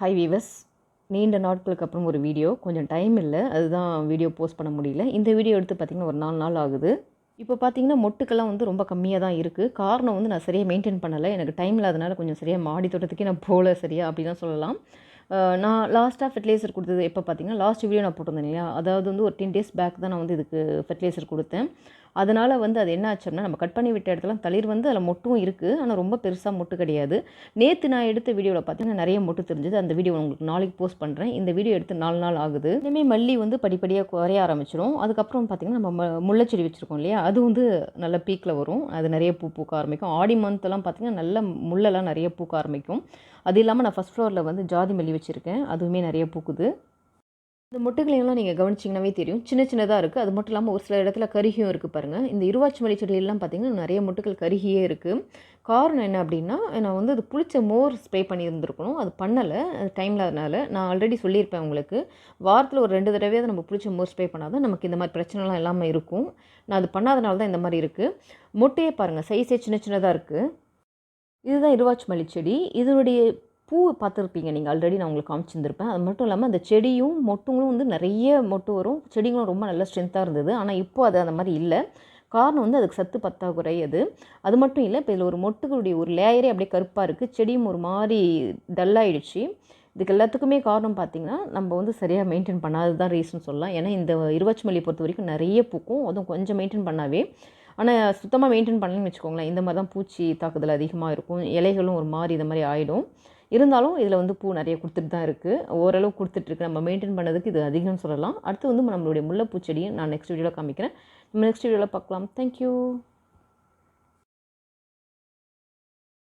Hi viewers, நீண்ட நாட்களுக்கு அப்புறம் ஒரு வீடியோ. கொஞ்சம் டைம் இல்லை, அதுதான் வீடியோ போஸ்ட் பண்ண முடியல. இந்த வீடியோ எடுத்து பார்த்திங்கன்னா ஒரு 4 நாள் ஆகுது. இப்போ பார்த்திங்கன்னா மொட்டுக்கெல்லாம் வந்து ரொம்ப கம்மியாக தான் இருக்குது. காரணம் வந்து நான் சரியாக மெயின்டைன் பண்ணலை. எனக்கு டைம் இல்லாதனால கொஞ்சம் சரியாக மாடி தோட்டத்துக்கே நான் போகல சரியா அப்படி தான் சொல்லலாம். நான் லாஸ்ட்டாக ஃபெர்டிலைசர் கொடுத்தது எப்போ பார்த்திங்கன்னா லாஸ்ட் வீடியோ நான் போட்டிருந்தேன் இல்லையா, அதாவது வந்து ஒரு 10 டேஸ் பேக் தான் நான் வந்து இதுக்கு ஃபெர்டிலைசர் கொடுத்தேன். அதனால் வந்து அது என்ன ஆச்சுன்னா, நம்ம கட் பண்ணி விட்ட இடத்துல தளிர் வந்து அதில் மொட்டும் இருக்குது, ஆனால் ரொம்ப பெருசாக மொட்டு கிடையாது. நேற்று நான் எடுத்த வீடியோவில் பார்த்தீங்கன்னா நிறைய மொட்டு தெரிஞ்சது. அந்த வீடியோ உங்களுக்கு நாளைக்கு போஸ்ட் பண்ணுறேன். இந்த வீடியோ எடுத்து 4 நாள் ஆகுது. இனிமேல் மல்லி வந்து படிப்படியாக குறைய ஆரம்பிச்சிடும். அதுக்கப்புறம் பார்த்திங்கன்னா நம்ம முல்லைச்செடி வச்சுருக்கோம் இல்லையா, அது வந்து நல்ல பீக்கில் வரும். அது நிறைய பூ பூக்க ஆரம்பிக்கும். ஆடி மந்த்லாம் பார்த்திங்கன்னா நல்ல முள்ளெல்லாம் நிறைய பூக்க ஆரம்பிக்கும். அது இல்லாமல் நான் ஃபஸ்ட் ஃப்ளோரில் வந்து ஜாதி மல்லி வச்சுருக்கேன், அதுவுமே நிறைய பூக்குது. இந்த மொட்டுகளையெல்லாம் நீங்கள் கவனிச்சிங்கனாவே தெரியும், சின்ன சின்னதாக இருக்குது. அது மட்டும் இல்லாமல் ஒரு சில இடத்துல கருகியும் இருக்குது பாருங்கள். இந்த இருவாச்சி மல்லி செடியெல்லாம் பார்த்திங்கன்னா நிறைய மொட்டுகள் கருகியே இருக்குது. காரணம் என்ன அப்படின்னா, நான் வந்து அது புளிச்ச மோர் ஸ்ப்ரே பண்ணியிருந்துருக்கணும். அது பண்ணலை, அது டைம் இல்லாதனால. நான் ஆல்ரெடி சொல்லியிருப்பேன் உங்களுக்கு, வாரத்தில் ஒரு 2 தடவையாவது நம்ம புளிச்ச மோர் ஸ்ப்ரே பண்ணால் தான் நமக்கு இந்த மாதிரி பிரச்சனைலாம் இல்லாமல் இருக்கும். நான் அது பண்ணாதனால தான் இந்த மாதிரி இருக்குது. மொட்டையே பாருங்கள், சைஸே சின்ன சின்னதாக இருக்குது. இதுதான் இருவாச்சி மல்லி செடி. இதனுடைய பூ பார்த்துருப்பீங்க நீங்கள், ஆல்ரெடி நான் உங்களுக்கு காமிச்சிருந்துருப்பேன். அது மட்டும் இல்லாமல் அந்த செடியும் மொட்டுங்களும் வந்து நிறைய மொட்டு வரும். செடிகளும் ரொம்ப நல்ல ஸ்ட்ரென்த்தாக இருந்தது. ஆனால் இப்போ அது அந்த மாதிரி இல்லை. காரணம் வந்து அதுக்கு சத்து பற்றாக்குறை. அது மட்டும் இல்லை, இப்போ இதில் ஒரு மொட்டுகளுடைய ஒரு லேயரே அப்படியே கருப்பாக இருக்குது. செடியும் ஒரு மாதிரி டல்லாகிடுச்சு. இதுக்கு எல்லாத்துக்குமே காரணம் பார்த்திங்கன்னா, நம்ம வந்து சரியாக மெயின்டைன் பண்ணாதது தான் ரீசன் சொல்லலாம். ஏன்னா இந்த இருவாச்சி மல்லி பொறுத்த வரைக்கும் நிறைய பூக்கும், அதுவும் கொஞ்சம் மெயின்டைன் பண்ணாவே. ஆனால் சுத்தமாக மெயின்டைன் பண்ணலன்னு வச்சுக்கோங்களேன், இந்த மாதிரி தான் பூச்சி தாக்குதல் அதிகமாக இருக்கும். இலைகளும் ஒரு மாதிரி இந்த மாதிரி ஆகிடும். இருந்தாலும் இதில் வந்து பூ நிறைய கொடுத்துட்டு தான் இருக்குது, ஓரளவு கொடுத்துட்ருக்கு. நம்ம மெயின்டைன் பண்ணதுக்கு இது அதிகம்னு சொல்லலாம். அடுத்து வந்து நம்மளுடைய முல்லைப்பூ செடியை நான் நெக்ஸ்ட் வீடியோவில் காமிக்கிறேன். நம்ம நெக்ஸ்ட் வீடியோவில் பார்க்கலாம். தேங்க்யூ.